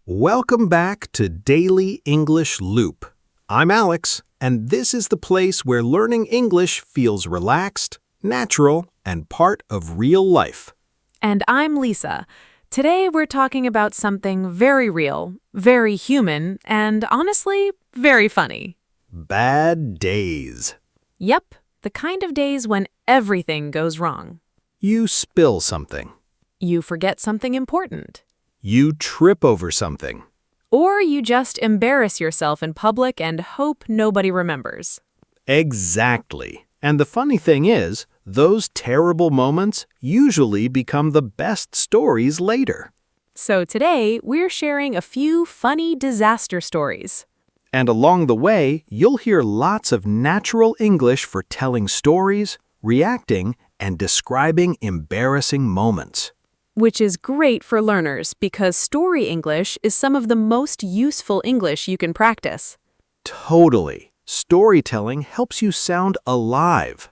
Welcome back to Daily English Loop. I'm Alex, and this is the place where learning English feels relaxed, natural, and part of real life. And I'm Lisa. Today we're talking about something very real, very human, and honestly, very funny. Bad days. Yep, the kind of days when everything goes wrong. You spill something. You forget something important. You trip over something. Or you just embarrass yourself in public and hope nobody remembers. Exactly. And the funny thing is, those terrible moments usually become the best stories later. So today, we're sharing a few funny disaster stories. And along the way, you'll hear lots of natural English for telling stories, reacting, and describing embarrassing moments. Which is great for learners because story English is some of the most useful English you can practice. Totally. Storytelling helps you sound alive.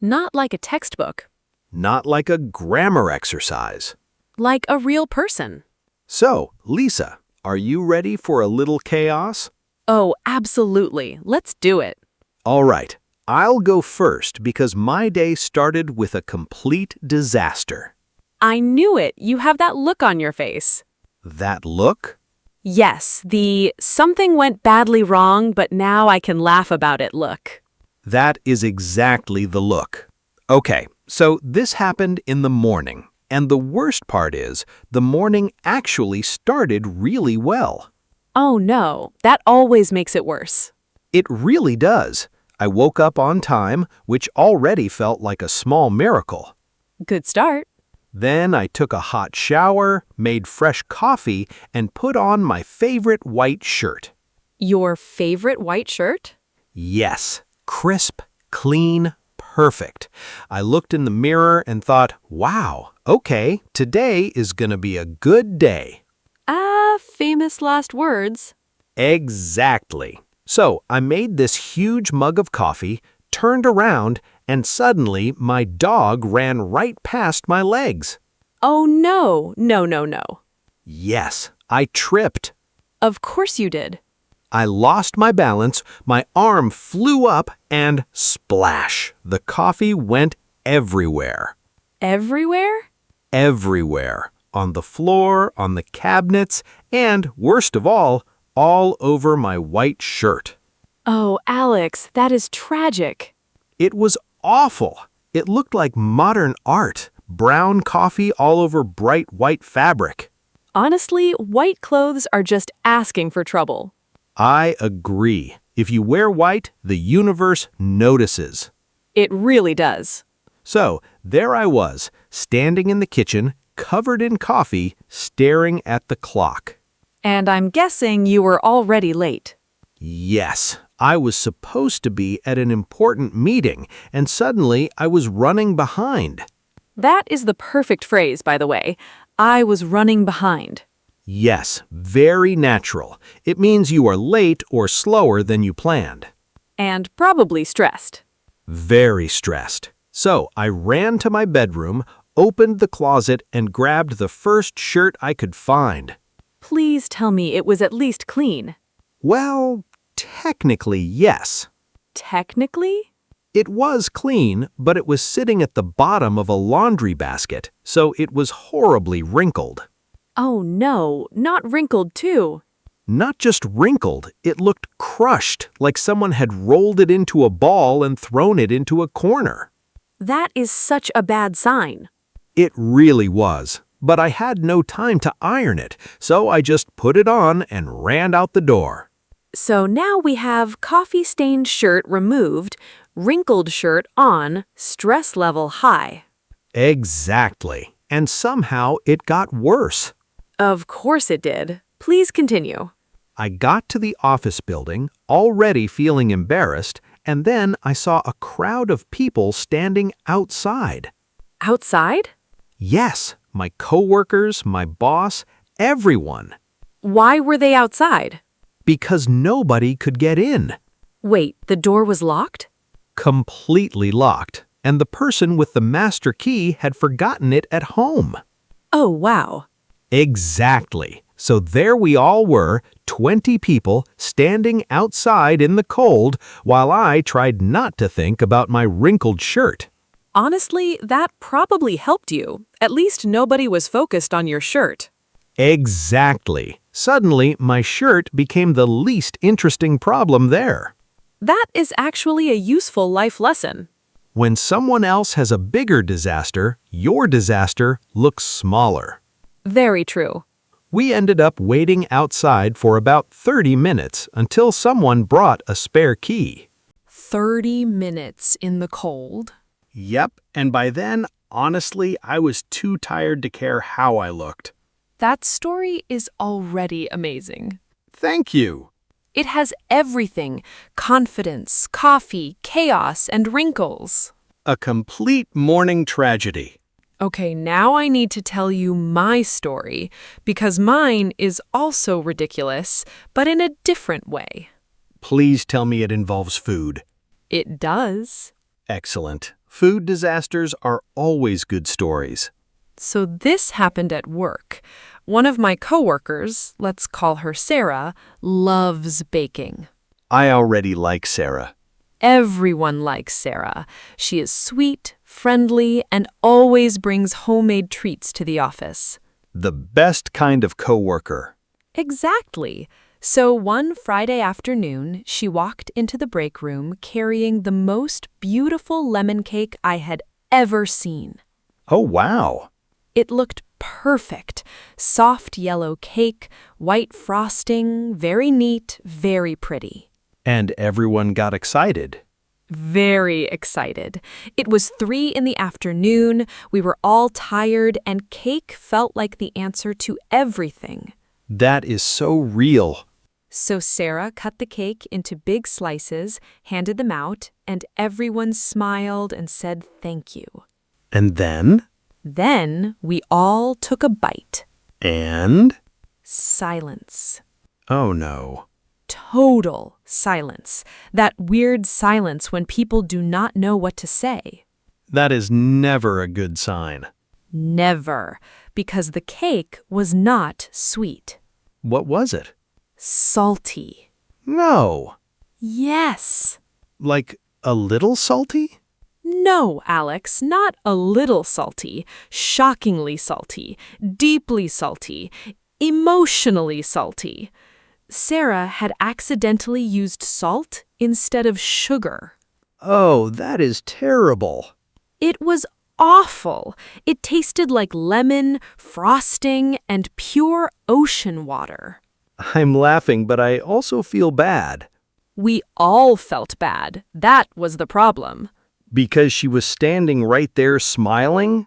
Not like a textbook, Not like a grammar exercise. like a real person. So, Lisa, are you ready for a little chaos? Oh, absolutely. Let's do it. All right, I'll go first because my day started with a complete disaster. I knew it. You have that look on your face. That look? Yes, the something went badly wrong, but now I can laugh about it look. That is exactly the look. Okay, so this happened in the morning, and the worst part is the morning actually started really well. Oh no, that always makes it worse. It really does. I woke up on time, which already felt like a small miracle. Good start. Then I took a hot shower, made fresh coffee, and put on my favorite white shirt. Your favorite white shirt? Yes, crisp, clean, perfect. I looked in the mirror and thought, wow, okay, today is gonna be a good day. Famous last words. Exactly. So I made this huge mug of coffee, turned around, and suddenly my dog ran right past my legs. Oh no, no. Yes, I tripped. Of course you did. I lost my balance, my arm flew up, and splash! The coffee went everywhere. Everywhere? Everywhere. On the floor, on the cabinets, and, worst of all over my white shirt. Oh, Alex, that is tragic. It was awful. It looked like modern art. Brown coffee all over bright white fabric. Honestly, white clothes are just asking for trouble. I agree. If you wear white, the universe notices. It really does. So, there I was, standing in the kitchen, covered in coffee, staring at the clock. And I'm guessing you were already late. Yes, I was supposed to be at an important meeting, and suddenly I was running behind. That is the perfect phrase, by the way. I was running behind. Yes, very natural. It means you are late or slower than you planned. And probably stressed. Very stressed. So I ran to my bedroom, opened the closet, and grabbed the first shirt I could find. Please tell me it was at least clean. Well, technically, yes. Technically? It was clean, but it was sitting at the bottom of a laundry basket, so it was horribly wrinkled. Oh no, not wrinkled too. Not just wrinkled, it looked crushed, like someone had rolled it into a ball and thrown it into a corner. That is such a bad sign. It really was, but I had no time to iron it, so I just put it on and ran out the door. So now we have coffee-stained shirt removed, wrinkled shirt on, stress level high. Exactly. And somehow it got worse. Of course it did. Please continue. I got to the office building, already feeling embarrassed, and then I saw a crowd of people standing outside. Outside? Yes, my coworkers, my boss, everyone. Why were they outside? Because nobody could get in. Wait, the door was locked? Completely locked, and the person with the master key had forgotten it at home. Oh, wow. Exactly. So there we all were, 20 people standing outside in the cold while I tried not to think about my wrinkled shirt. Honestly, that probably helped you. At least nobody was focused on your shirt. Exactly. Suddenly, my shirt became the least interesting problem there. That is actually a useful life lesson. When someone else has a bigger disaster, your disaster looks smaller. Very true. We ended up waiting outside for about 30 minutes until someone brought a spare key. 30 minutes in the cold? Yep, and by then, honestly, I was too tired to care how I looked. That story is already amazing. Thank you. It has everything: confidence, coffee, chaos, and wrinkles. A complete morning tragedy. Okay, now I need to tell you my story, because mine is also ridiculous, but in a different way. Please tell me it involves food. It does. Excellent. Food disasters are always good stories. So this happened at work. One of my coworkers, let's call her Sarah, loves baking. I already like Sarah. Everyone likes Sarah. She is sweet, friendly, and always brings homemade treats to the office. The best kind of coworker. Exactly. So one Friday afternoon, she walked into the break room carrying the most beautiful lemon cake I had ever seen. Oh, wow. It looked perfect. Soft yellow cake, white frosting, very neat, very pretty. And everyone got excited. Very excited. It was 3 in the afternoon, we were all tired, and cake felt like the answer to everything. That is so real. So Sarah cut the cake into big slices, handed them out, and everyone smiled and said thank you. And then? Then we all took a bite. And? Silence. Oh no. Total silence. That weird silence when people do not know what to say. That is never a good sign. Never, because the cake was not sweet. What was it? Salty. No. Yes. Like a little salty? No, Alex, not a little salty. Shockingly salty. Deeply salty. Emotionally salty. Sarah had accidentally used salt instead of sugar. Oh, that is terrible. It was awful. It tasted like lemon, frosting, and pure ocean water. I'm laughing, but I also feel bad. We all felt bad. That was the problem. Because she was standing right there smiling?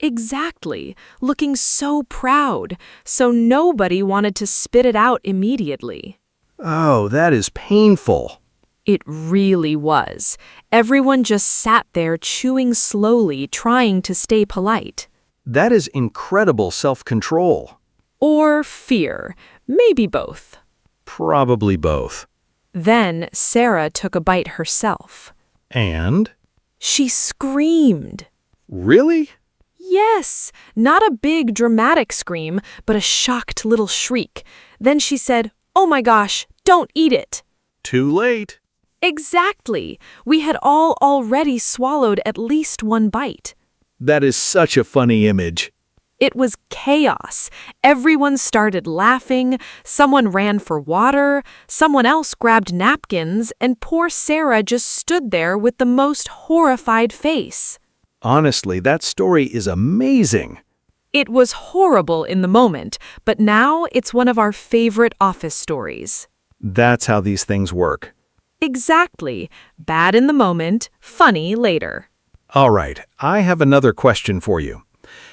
Exactly. Looking so proud. So nobody wanted to spit it out immediately. Oh, that is painful. It really was. Everyone just sat there chewing slowly, trying to stay polite. That is incredible self-control. Or fear. Maybe both. Probably both. Then Sarah took a bite herself. And? She screamed. Really? Yes, not a big dramatic scream, but a shocked little shriek. Then she said, "Oh my gosh, don't eat it." Too late. Exactly. We had all already swallowed at least one bite. That is such a funny image. It was chaos. Everyone started laughing, someone ran for water, someone else grabbed napkins, and poor Sarah just stood there with the most horrified face. Honestly, that story is amazing. It was horrible in the moment, but now it's one of our favorite office stories. That's how these things work. Exactly. Bad in the moment, funny later. All right, I have another question for you.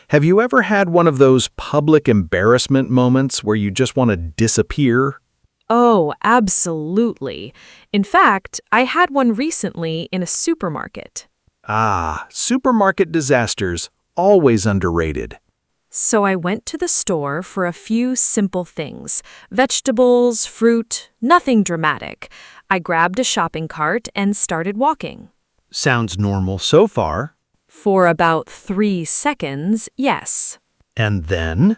Have you ever had one of those public embarrassment moments where you just want to disappear? Oh, absolutely. In fact, I had one recently in a supermarket. Ah, supermarket disasters, always underrated. So I went to the store for a few simple things. Vegetables, fruit, nothing dramatic. I grabbed a shopping cart and started walking. Sounds normal so far. For about 3 seconds, yes. And then?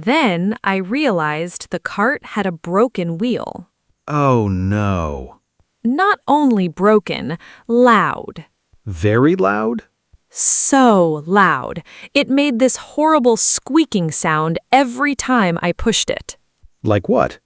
Then I realized the cart had a broken wheel. Oh no. Not only broken, loud. Very loud? So loud. It made this horrible squeaking sound every time I pushed it. Like what?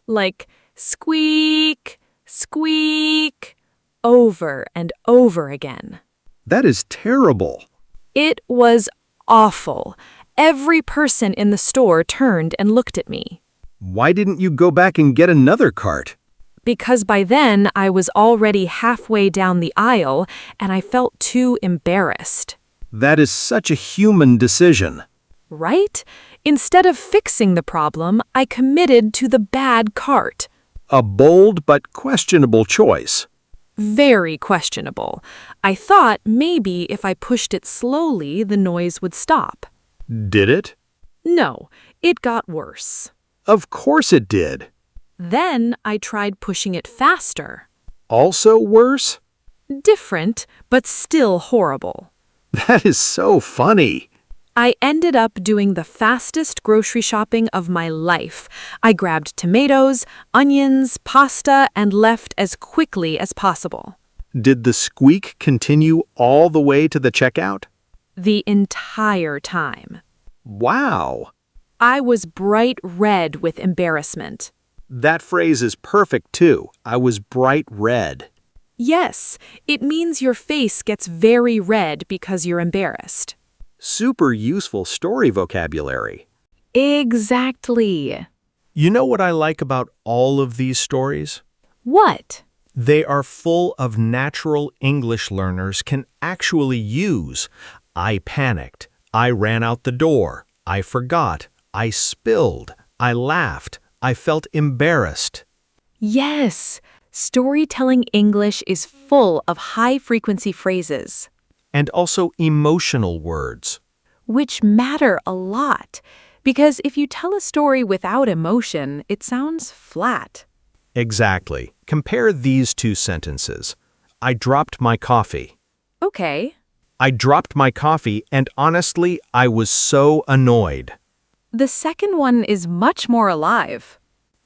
Like squeak, squeak, over and over again. That is terrible. It was awful. Every person in the store turned and looked at me. Why didn't you go back and get another cart? Because by then I was already halfway down the aisle and I felt too embarrassed. That is such a human decision. Right? Instead of fixing the problem, I committed to the bad cart. A bold but questionable choice. Very questionable. I thought maybe if I pushed it slowly, the noise would stop. Did it? No, it got worse. Of course it did. Then I tried pushing it faster. Also worse? Different, but still horrible. That is so funny. I ended up doing the fastest grocery shopping of my life. I grabbed tomatoes, onions, pasta, and left as quickly as possible. Did the squeak continue all the way to the checkout? The entire time. Wow. I was bright red with embarrassment. That phrase is perfect too. I was bright red. Yes, it means your face gets very red because you're embarrassed. Super useful story vocabulary. Exactly. You know what I like about all of these stories? What? They are full of natural English learners can actually use. I panicked. I ran out the door. I forgot. I spilled. I laughed. I felt embarrassed. Yes, storytelling English is full of high-frequency phrases, And also emotional words. which matter a lot, because if you tell a story without emotion, it sounds flat. Exactly. Compare these two sentences. I dropped my coffee. Okay. I dropped my coffee and honestly, I was so annoyed. The second one is much more alive.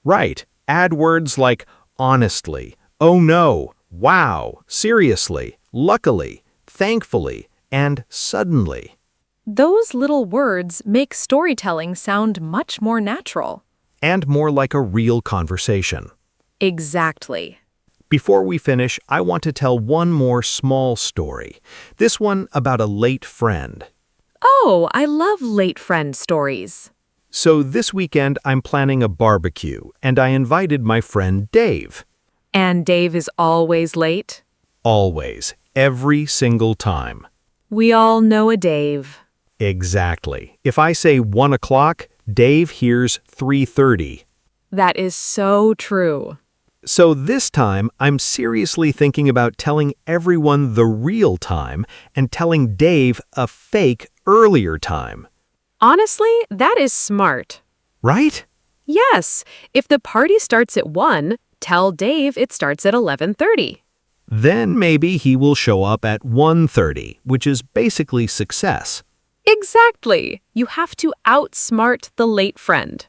Right. Add words like honestly, oh no, wow, seriously, luckily, thankfully, and suddenly. Those little words make storytelling sound much more natural. And more like a real conversation. Exactly. Before we finish, I want to tell one more small story. This one about a late friend. Oh, I love late friend stories. So this weekend, I'm planning a barbecue, and I invited my friend Dave. And Dave is always late? Always. Every single time. We all know a Dave. Exactly. If I say 1 o'clock, Dave hears 3:30. That is so true. So this time, I'm seriously thinking about telling everyone the real time and telling Dave a fake earlier time. Honestly, that is smart. Right? Yes, if the party starts at 1, tell Dave it starts at 11:30. Then maybe he will show up at 1:30, which is basically success. Exactly. You have to outsmart the late friend.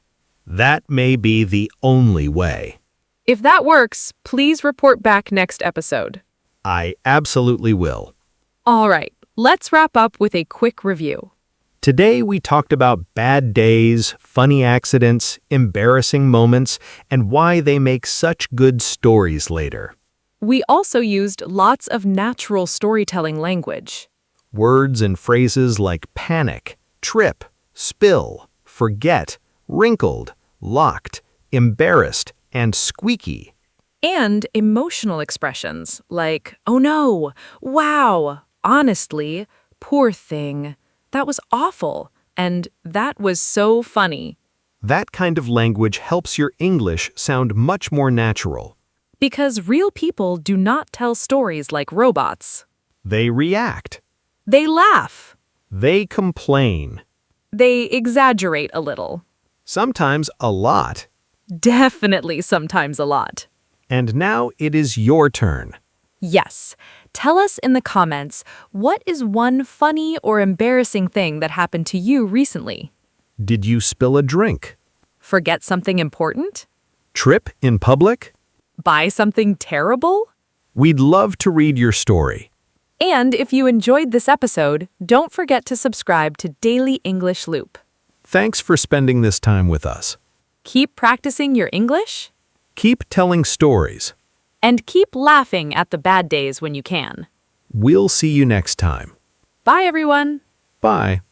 That may be the only way. If that works, please report back next episode. I absolutely will. All right, let's wrap up with a quick review. Today we talked about bad days, funny accidents, embarrassing moments, and why they make such good stories later. We also used lots of natural storytelling language. Words and phrases like panic, trip, spill, forget, wrinkled, locked, embarrassed, and squeaky. And emotional expressions like, oh no, wow, honestly, poor thing, that was awful, and that was so funny. That kind of language helps your English sound much more natural. Because real people do not tell stories like robots. They react. They laugh. They complain. They exaggerate a little. Sometimes a lot. Definitely sometimes a lot. And now it is your turn. Yes. Tell us in the comments, what is one funny or embarrassing thing that happened to you recently? Did you spill a drink? Forget something important? Trip in public? Buy something terrible? We'd love to read your story. And if you enjoyed this episode, don't forget to subscribe to Daily English Loop. Thanks for spending this time with us. Keep practicing your English Keep telling stories. and keep laughing at the bad days when you can. We'll see you next time. Bye, everyone. Bye.